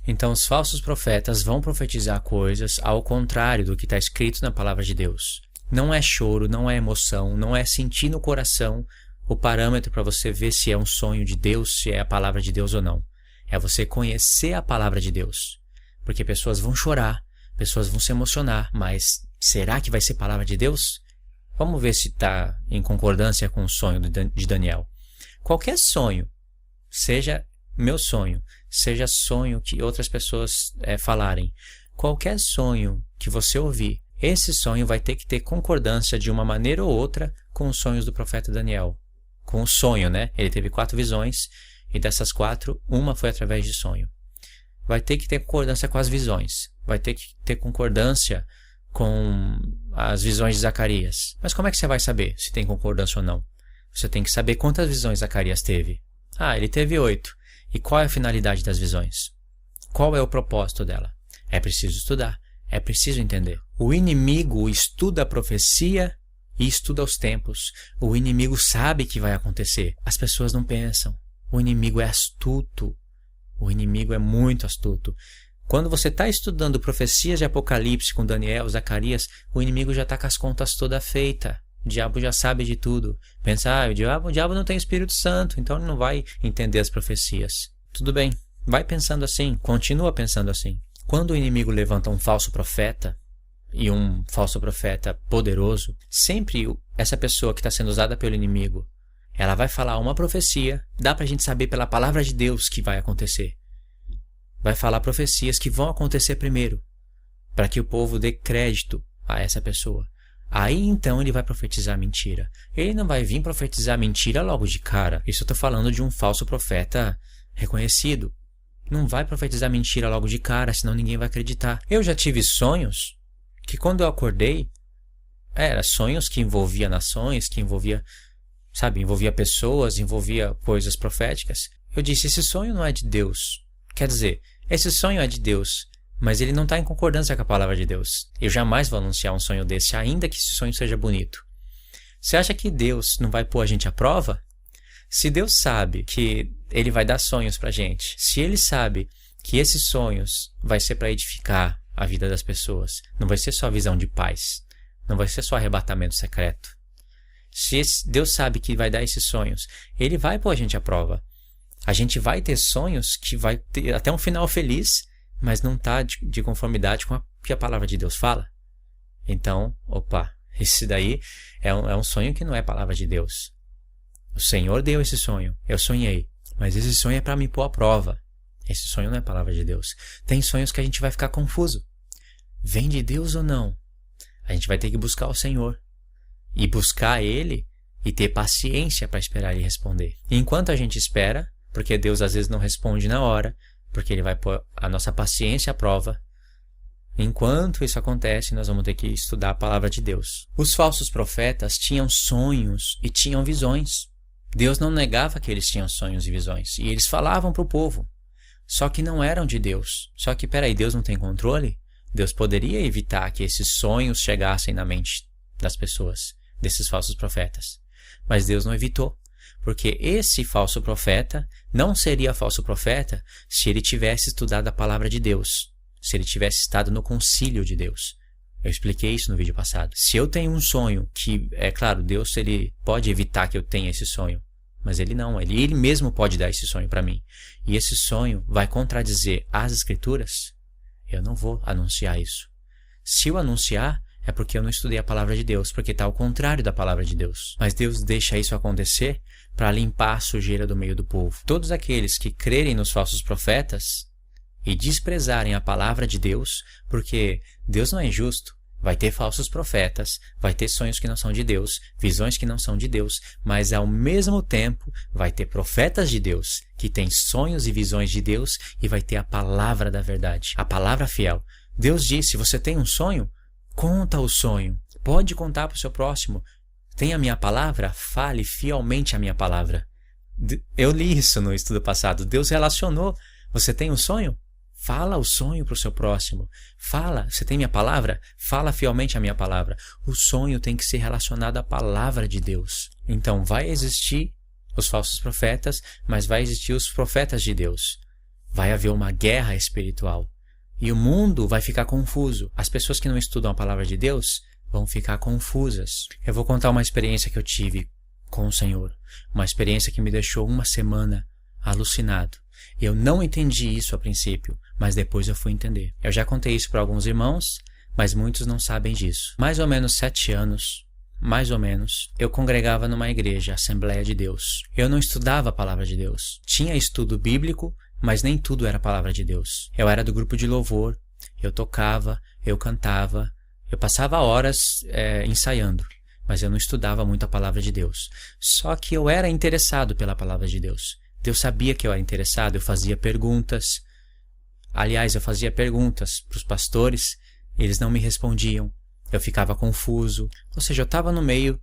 Então os falsos profetas vão profetizar coisas ao contrário do que está escrito na palavra de Deus. Não é choro, não é emoção, não é sentir no coração o parâmetro para você ver se é um sonho de Deus, se é a palavra de Deus ou não. É você conhecer a palavra de Deus. Porque pessoas vão chorar, pessoas vão se emocionar, mas será que vai ser palavra de Deus? Vamos ver se está em concordância com o sonho de Daniel. Qualquer sonho, seja meu sonho, seja sonho que outras pessoas falarem, qualquer sonho que você ouvir, esse sonho vai ter que ter concordância de uma maneira ou outra com os sonhos do profeta Daniel. Com o sonho, né? Ele teve 4 visões e dessas 4, uma foi através de sonho. Vai ter que ter concordância com as visões. Vai ter que ter concordância com as visões de Zacarias. Mas como é que você vai saber se tem concordância ou não? Você tem que saber quantas visões Zacarias teve. Ah, ele teve 8. E qual é a finalidade das visões? Qual é o propósito dela? É preciso estudar. É preciso entender. O inimigo estuda a profecia e estuda os tempos. O inimigo sabe que vai acontecer. As pessoas não pensam. O inimigo é astuto. O inimigo é muito astuto. Quando você está estudando profecias de Apocalipse com Daniel, Zacarias, o inimigo já está com as contas todas feitas. O diabo já sabe de tudo. Pensa, o diabo não tem Espírito Santo, então ele não vai entender as profecias. Tudo bem, vai pensando assim, continua pensando assim. Quando o inimigo levanta um falso profeta, e um falso profeta poderoso, sempre essa pessoa que está sendo usada pelo inimigo, ela vai falar uma profecia, dá pra gente saber pela palavra de Deus que vai acontecer. Vai falar profecias que vão acontecer primeiro, para que o povo dê crédito a essa pessoa. Aí então ele vai profetizar mentira. Ele não vai vir profetizar mentira logo de cara. Isso eu estou falando de um falso profeta reconhecido. Não vai profetizar mentira logo de cara, senão ninguém vai acreditar. Eu já tive sonhos que quando eu acordei, eram sonhos que envolvia nações, que envolvia pessoas, envolvia coisas proféticas. Eu disse, esse sonho não é de Deus. Quer dizer, esse sonho é de Deus, mas ele não está em concordância com a palavra de Deus. Eu jamais vou anunciar um sonho desse, ainda que esse sonho seja bonito. Você acha que Deus não vai pôr a gente à prova? Se Deus sabe que Ele vai dar sonhos pra gente, se Ele sabe que esses sonhos vai ser para edificar a vida das pessoas, não vai ser só visão de paz, não vai ser só arrebatamento secreto. Se Deus sabe que vai dar esses sonhos, Ele vai pôr a gente à prova. A gente vai ter sonhos que vai ter até um final feliz, mas não está de conformidade com o que a palavra de Deus fala. Então, esse daí é um sonho que não é palavra de Deus. O Senhor deu esse sonho, eu sonhei, mas esse sonho é para me pôr à prova. Esse sonho não é palavra de Deus. Tem sonhos que a gente vai ficar confuso. Vem de Deus ou não? A gente vai ter que buscar o Senhor. E buscar Ele e ter paciência para esperar Ele responder. E enquanto a gente espera, porque Deus às vezes não responde na hora, porque Ele vai pôr a nossa paciência à prova, enquanto isso acontece, nós vamos ter que estudar a palavra de Deus. Os falsos profetas tinham sonhos e tinham visões. Deus não negava que eles tinham sonhos e visões. E eles falavam para o povo. Só que não eram de Deus. Só que, peraí, Deus não tem controle? Deus poderia evitar que esses sonhos chegassem na mente das pessoas, desses falsos profetas. Mas Deus não evitou. Porque esse falso profeta não seria falso profeta se ele tivesse estudado a palavra de Deus. Se ele tivesse estado no concílio de Deus. Eu expliquei isso no vídeo passado. Se eu tenho um sonho, que é claro, Deus ele pode evitar que eu tenha esse sonho. Mas ele não, ele mesmo pode dar esse sonho para mim. E esse sonho vai contradizer as Escrituras, eu não vou anunciar isso. Se eu anunciar, é porque eu não estudei a palavra de Deus, porque está ao contrário da palavra de Deus. Mas Deus deixa isso acontecer para limpar a sujeira do meio do povo. Todos aqueles que crerem nos falsos profetas e desprezarem a palavra de Deus, porque Deus não é injusto. Vai ter falsos profetas, vai ter sonhos que não são de Deus, visões que não são de Deus, mas ao mesmo tempo vai ter profetas de Deus, que têm sonhos e visões de Deus, e vai ter a palavra da verdade, a palavra fiel. Deus disse, você tem um sonho? Conta o sonho, pode contar para o seu próximo. Tem a minha palavra? Fale fielmente a minha palavra. Eu li isso no estudo passado, Deus relacionou. Você tem um sonho? Fala o sonho para o seu próximo. Fala, você tem minha palavra? Fala fielmente a minha palavra. O sonho tem que ser relacionado à palavra de Deus. Então vai existir os falsos profetas, mas vai existir os profetas de Deus. vai haver uma guerra espiritual. E o mundo vai ficar confuso. As pessoas que não estudam a palavra de Deus vão ficar confusas. Eu vou contar uma experiência que eu tive com o Senhor. Uma experiência que me deixou uma semana alucinado. Eu não entendi isso a princípio, mas depois eu fui entender. Eu já contei isso para alguns irmãos, mas muitos não sabem disso. Mais ou menos 7 anos, eu congregava numa igreja, Assembleia de Deus. Eu não estudava a palavra de Deus. Tinha estudo bíblico, mas nem tudo era a palavra de Deus. Eu era do grupo de louvor, eu tocava, eu cantava, eu passava horas ensaiando, mas eu não estudava muito a palavra de Deus. Só que eu era interessado pela palavra de Deus. Deus sabia que eu era interessado, eu fazia perguntas. Aliás, eu fazia perguntas para os pastores, eles não me respondiam. Eu ficava confuso. Ou seja, eu estava no meio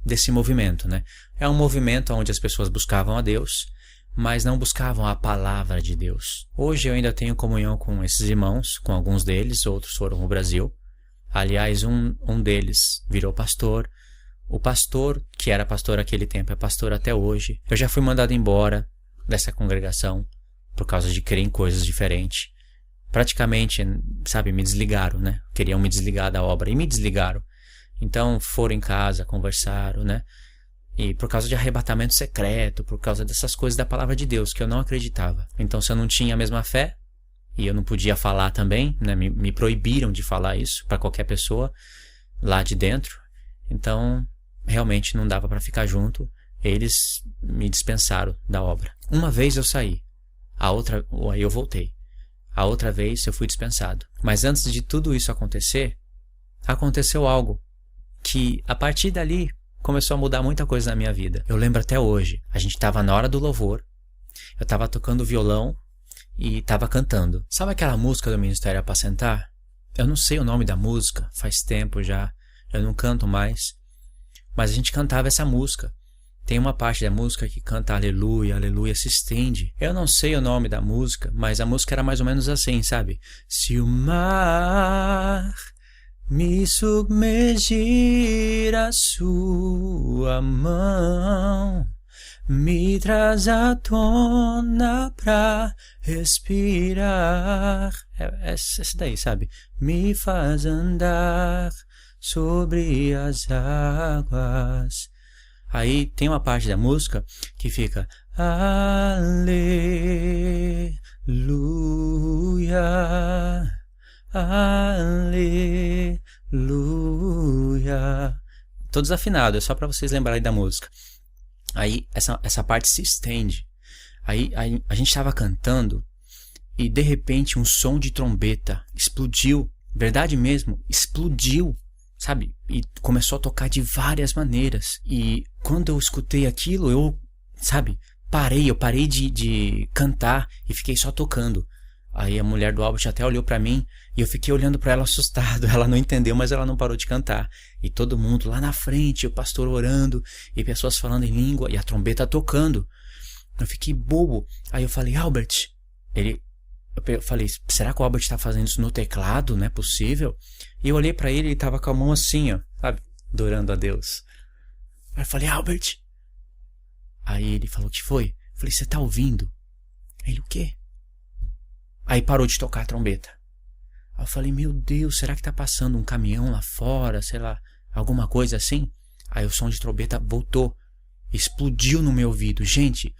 desse movimento, né? É um movimento onde as pessoas buscavam a Deus, mas não buscavam a palavra de Deus. Hoje eu ainda tenho comunhão com esses irmãos, com alguns deles, outros foram ao Brasil. Aliás, um deles virou pastor. O pastor, que era pastor naquele tempo, é pastor até hoje. Eu já fui mandado embora dessa congregação por causa de crer em coisas diferentes. Praticamente, sabe, me desligaram, né? Queriam me desligar da obra e me desligaram. Então foram em casa, conversaram, né? E por causa de arrebatamento secreto, por causa dessas coisas da palavra de Deus que eu não acreditava. Então, se eu não tinha a mesma fé, e eu não podia falar também, né? Me proibiram de falar isso para qualquer pessoa lá de dentro. Então, realmente não dava para ficar junto. Eles me dispensaram da obra. Uma vez eu saí, aí eu voltei. A outra vez eu fui dispensado. Mas antes de tudo isso acontecer, aconteceu algo que, a partir dali, começou a mudar muita coisa na minha vida. Eu lembro até hoje. A gente estava na hora do louvor, eu estava tocando violão e estava cantando. Sabe aquela música do Ministério Apacentar? Eu não sei o nome da música, faz tempo já, eu não canto mais. Mas a gente cantava essa música. Tem uma parte da música que canta aleluia, aleluia, se estende. Eu não sei o nome da música, mas a música era mais ou menos assim, sabe? Se o mar me submergir a sua mão, me traz à tona pra respirar. É essa daí, sabe? Me faz andar sobre as águas. Aí tem uma parte da música que fica aleluia, aleluia. Tô desafinado, é só para vocês lembrarem da música. Aí essa parte se estende. Aí a gente estava cantando e de repente um som de trombeta explodiu. Verdade mesmo, explodiu. Sabe? E começou a tocar de várias maneiras. E quando eu escutei aquilo, eu parei de cantar e fiquei só tocando. Aí a mulher do Albert até olhou pra mim e eu fiquei olhando pra ela assustado. Ela não entendeu, mas ela não parou de cantar. E todo mundo lá na frente, o pastor orando e pessoas falando em língua e a trombeta tocando. Eu fiquei bobo. Aí eu falei, Albert, eu falei, será que o Albert está fazendo isso no teclado? Não é possível. E eu olhei para ele e ele estava com a mão assim, ó, sabe? Adorando a Deus. Aí eu falei, Albert. Aí ele falou, o que foi? Eu falei, você tá ouvindo? Ele, o quê? Aí parou de tocar a trombeta. Aí eu falei, meu Deus, será que tá passando um caminhão lá fora? Sei lá, alguma coisa assim? Aí o som de trombeta voltou. Explodiu no meu ouvido. Gente,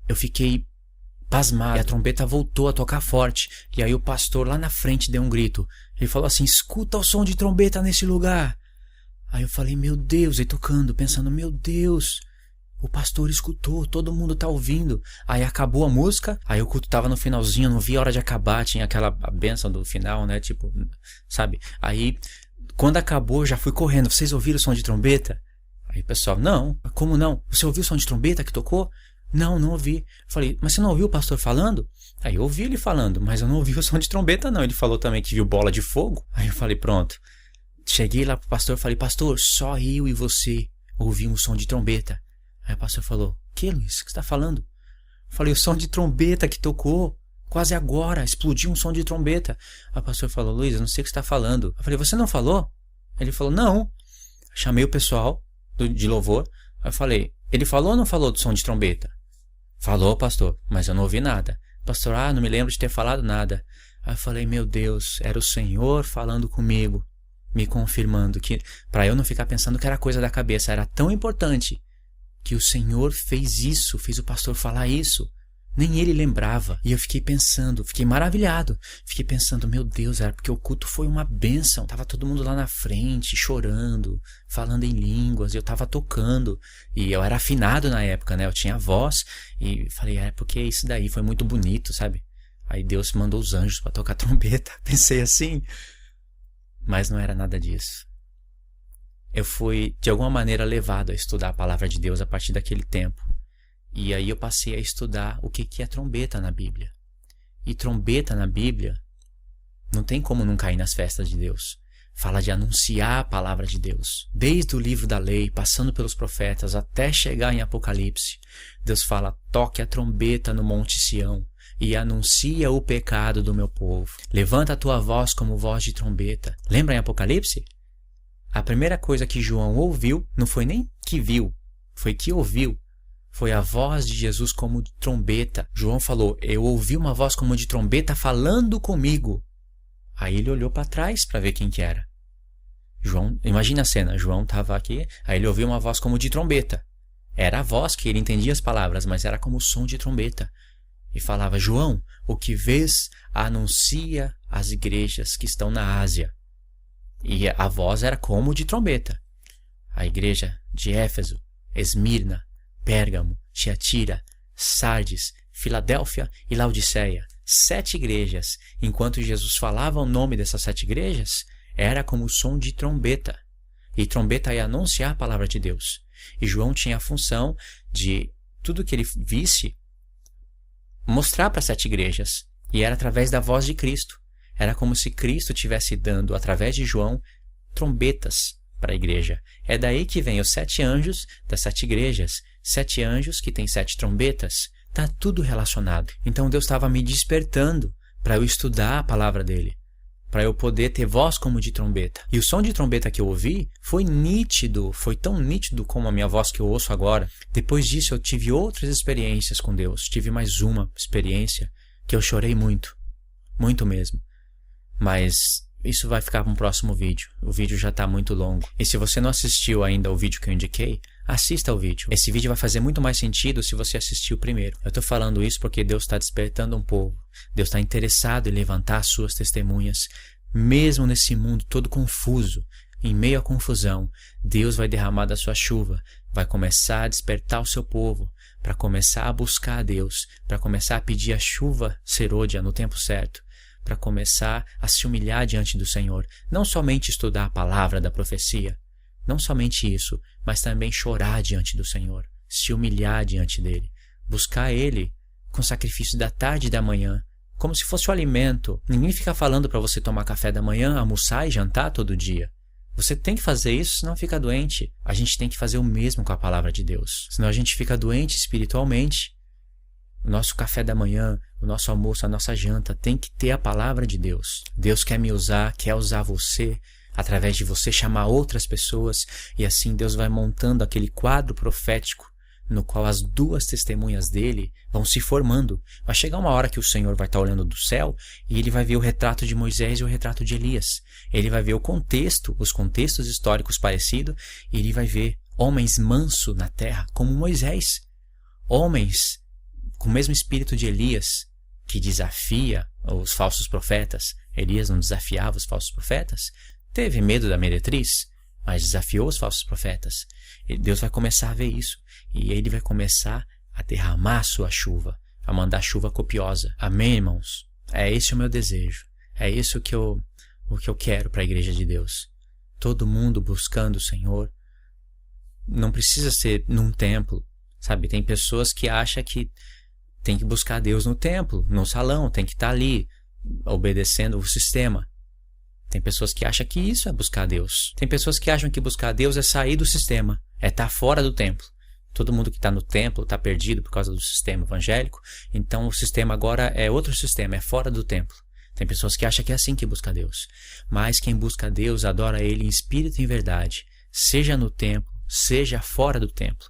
eu fiquei pasmado. E a trombeta voltou a tocar forte. E aí o pastor lá na frente deu um grito. Ele falou assim, escuta o som de trombeta nesse lugar. Aí eu falei, meu Deus, aí tocando, pensando, meu Deus, o pastor escutou, todo mundo tá ouvindo. Aí acabou a música, aí o culto tava no finalzinho, não vi a hora de acabar, tinha aquela bênção do final, né, tipo, sabe? Aí, quando acabou, eu já fui correndo, vocês ouviram o som de trombeta? Aí o pessoal, não, como não? Você ouviu o som de trombeta que tocou? Não ouvi. Eu falei, mas você não ouviu o pastor falando? Aí eu ouvi ele falando, mas eu não ouvi o som de trombeta não. Ele falou também que viu bola de fogo. Aí eu falei, pronto. Cheguei lá pro pastor e falei, pastor, só eu e você ouvimos o som de trombeta. Aí o pastor falou, que Luiz, o que você tá falando? Eu falei, o som de trombeta que tocou, quase agora, explodiu um som de trombeta. Aí o pastor falou, Luiz, eu não sei o que você tá falando. Eu falei, você não falou? Ele falou, não. Chamei o pessoal de louvor. Aí eu falei, ele falou ou não falou do som de trombeta? Falou, pastor, mas eu não ouvi nada. Pastor, não me lembro de ter falado nada. Aí eu falei, meu Deus, era o Senhor falando comigo, me confirmando que, para eu não ficar pensando que era coisa da cabeça, era tão importante que o Senhor fez isso, fez o pastor falar isso. Nem ele lembrava. E eu fiquei pensando, fiquei maravilhado. Fiquei pensando, meu Deus, era porque o culto foi uma bênção. Tava todo mundo lá na frente, chorando, falando em línguas, e eu tava tocando. E eu era afinado na época, né? Eu tinha voz. E falei, porque isso daí foi muito bonito, sabe? Aí Deus mandou os anjos para tocar trombeta. Pensei assim. Mas não era nada disso. Eu fui, de alguma maneira, levado a estudar a palavra de Deus a partir daquele tempo. E aí eu passei a estudar o que é trombeta na Bíblia. E trombeta na Bíblia não tem como não cair nas festas de Deus. Fala de anunciar a palavra de Deus. Desde o livro da lei, passando pelos profetas, até chegar em Apocalipse. Deus fala, toque a trombeta no Monte Sião e anuncia o pecado do meu povo. Levanta a tua voz como voz de trombeta. Lembra em Apocalipse? A primeira coisa que João ouviu, não foi nem que viu, foi que ouviu. Foi a voz de Jesus como de trombeta. João falou, eu ouvi uma voz como de trombeta falando comigo. Aí ele olhou para trás para ver quem que era. João, imagina a cena, João estava aqui, aí ele ouviu uma voz como de trombeta. Era a voz que ele entendia as palavras, mas era como o som de trombeta. E falava, João, o que vês anuncia às igrejas que estão na Ásia. E a voz era como de trombeta. A igreja de Éfeso, Esmirna, Pérgamo, Tiatira, Sardes, Filadélfia e Laodiceia. 7 igrejas. Enquanto Jesus falava o nome dessas 7 igrejas, era como o som de trombeta. E trombeta ia anunciar a palavra de Deus. E João tinha a função de tudo que ele visse mostrar para 7 igrejas. E era através da voz de Cristo. Era como se Cristo estivesse dando, através de João, trombetas para a igreja. É daí que vem os 7 anjos das 7 igrejas. 7 anjos que têm 7 trombetas. Está tudo relacionado. Então Deus estava me despertando para eu estudar a palavra dele. Para eu poder ter voz como de trombeta. E o som de trombeta que eu ouvi foi nítido. Foi tão nítido como a minha voz que eu ouço agora. Depois disso eu tive outras experiências com Deus. Tive mais uma experiência que eu chorei muito. Muito mesmo. Mas isso vai ficar para um próximo vídeo. O vídeo já está muito longo. E se você não assistiu ainda o vídeo que eu indiquei, assista ao vídeo. Esse vídeo vai fazer muito mais sentido se você assistir o primeiro. Eu estou falando isso porque Deus está despertando um povo. Deus está interessado em levantar as suas testemunhas. Mesmo nesse mundo todo confuso, em meio à confusão, Deus vai derramar da sua chuva. Vai começar a despertar o seu povo. Para começar a buscar a Deus. Para começar a pedir a chuva serôdia no tempo certo. Para começar a se humilhar diante do Senhor. Não somente estudar a palavra da profecia. Não somente isso, mas também chorar diante do Senhor. Se humilhar diante dele. Buscar ele com sacrifício da tarde e da manhã. Como se fosse o alimento. Ninguém fica falando para você tomar café da manhã, almoçar e jantar todo dia. Você tem que fazer isso, senão fica doente. A gente tem que fazer o mesmo com a palavra de Deus. Senão a gente fica doente espiritualmente. O nosso café da manhã, o nosso almoço, a nossa janta tem que ter a palavra de Deus. Deus quer me usar, quer usar você, através de você chamar outras pessoas, e assim Deus vai montando aquele quadro profético no qual as 2 testemunhas dele vão se formando. Vai chegar uma hora que o Senhor vai estar olhando do céu e ele vai ver o retrato de Moisés e o retrato de Elias. Ele vai ver o contexto, os contextos históricos parecidos, e ele vai ver homens mansos na terra, como Moisés. Homens com o mesmo espírito de Elias, que desafia os falsos profetas. Elias não desafiava os falsos profetas. Teve medo da meretriz, mas desafiou os falsos profetas. E Deus vai começar a ver isso. E ele vai começar a derramar a sua chuva, a mandar chuva copiosa. Amém, irmãos? É esse o meu desejo. É isso que eu quero para a igreja de Deus. Todo mundo buscando o Senhor. Não precisa ser num templo, sabe? Tem pessoas que acham que tem que buscar Deus no templo, no salão, tem que estar ali, obedecendo o sistema. Tem pessoas que acham que isso é buscar Deus. Tem pessoas que acham que buscar Deus é sair do sistema, é estar fora do templo. Todo mundo que está no templo está perdido por causa do sistema evangélico, então o sistema agora é outro sistema, é fora do templo. Tem pessoas que acham que é assim que busca Deus. Mas quem busca Deus adora Ele em espírito e em verdade, seja no templo, seja fora do templo.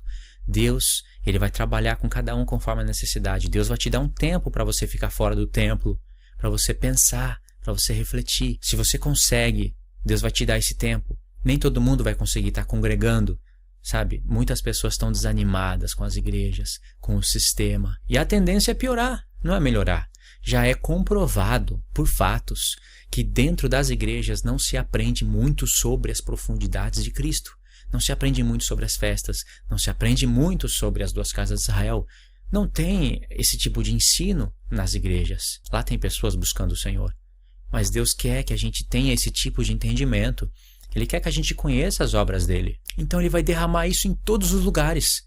Deus, Ele vai trabalhar com cada um conforme a necessidade. Deus vai te dar um tempo para você ficar fora do templo, para você pensar, para você refletir. Se você consegue, Deus vai te dar esse tempo. Nem todo mundo vai conseguir estar congregando, sabe? Muitas pessoas estão desanimadas com as igrejas, com o sistema. E a tendência é piorar, não é melhorar. Já é comprovado por fatos que dentro das igrejas não se aprende muito sobre as profundidades de Cristo. Não se aprende muito sobre as festas, não se aprende muito sobre as 2 casas de Israel. Não tem esse tipo de ensino nas igrejas. Lá tem pessoas buscando o Senhor. Mas Deus quer que a gente tenha esse tipo de entendimento. Ele quer que a gente conheça as obras dele. Então ele vai derramar isso em todos os lugares.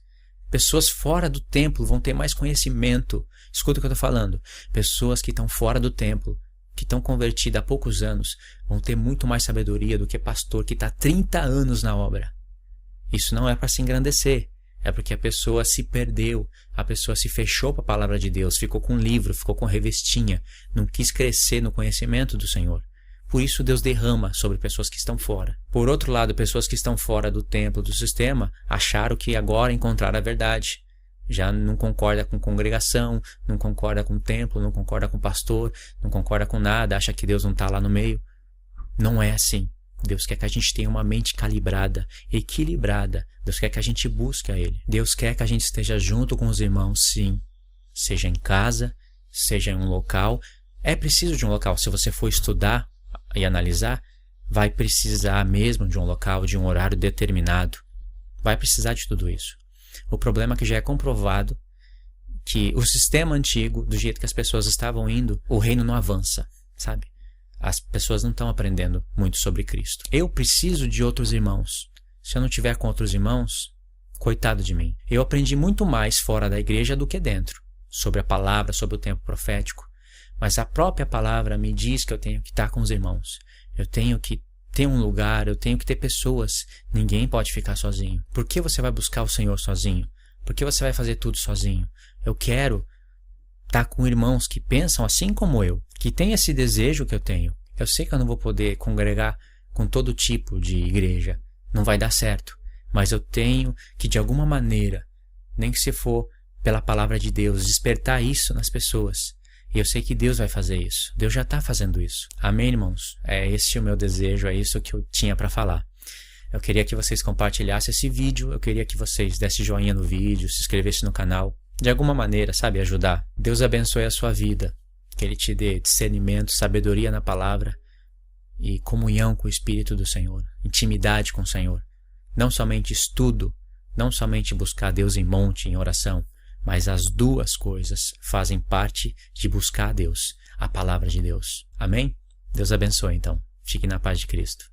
Pessoas fora do templo vão ter mais conhecimento. Escuta o que eu estou falando. Pessoas que estão fora do templo, que estão convertidas há poucos anos, vão ter muito mais sabedoria do que pastor que está há 30 anos na obra. Isso não é para se engrandecer, é porque a pessoa se perdeu, a pessoa se fechou para a palavra de Deus, ficou com livro, ficou com revestinha, não quis crescer no conhecimento do Senhor. Por isso Deus derrama sobre pessoas que estão fora. Por outro lado, pessoas que estão fora do templo, do sistema, acharam que agora encontraram a verdade. Já não concorda com congregação, não concorda com o templo, não concorda com o pastor, não concorda com nada, acha que Deus não está lá no meio. Não é assim. Deus quer que a gente tenha uma mente calibrada, equilibrada. Deus quer que a gente busque a Ele. Deus quer que a gente esteja junto com os irmãos, sim. Seja em casa, seja em um local. É preciso de um local. Se você for estudar e analisar, vai precisar mesmo de um local, de um horário determinado. Vai precisar de tudo isso. O problema é que já é comprovado que o sistema antigo, do jeito que as pessoas estavam indo, o reino não avança, sabe? As pessoas não estão aprendendo muito sobre Cristo. Eu preciso de outros irmãos. Se eu não tiver com outros irmãos, coitado de mim. Eu aprendi muito mais fora da igreja do que dentro, sobre a palavra, sobre o tempo profético. Mas a própria palavra me diz que eu tenho que estar com os irmãos. Eu tenho que ter um lugar, eu tenho que ter pessoas. Ninguém pode ficar sozinho. Por que você vai buscar o Senhor sozinho? Por que você vai fazer tudo sozinho? Eu quero estar com irmãos que pensam assim como eu, que têm esse desejo que eu tenho. Eu sei que eu não vou poder congregar com todo tipo de igreja. Não vai dar certo. Mas eu tenho que, de alguma maneira, nem que se for pela palavra de Deus, despertar isso nas pessoas. E eu sei que Deus vai fazer isso. Deus já está fazendo isso. Amém, irmãos? É esse o meu desejo, é isso que eu tinha para falar. Eu queria que vocês compartilhassem esse vídeo, eu queria que vocês dessem joinha no vídeo, se inscrevessem no canal. De alguma maneira, sabe, ajudar. Deus abençoe a sua vida. Que Ele te dê discernimento, sabedoria na palavra e comunhão com o Espírito do Senhor. Intimidade com o Senhor. Não somente estudo, não somente buscar Deus em monte, em oração, mas as duas coisas fazem parte de buscar a Deus, a palavra de Deus. Amém? Deus abençoe, então. Fique na paz de Cristo.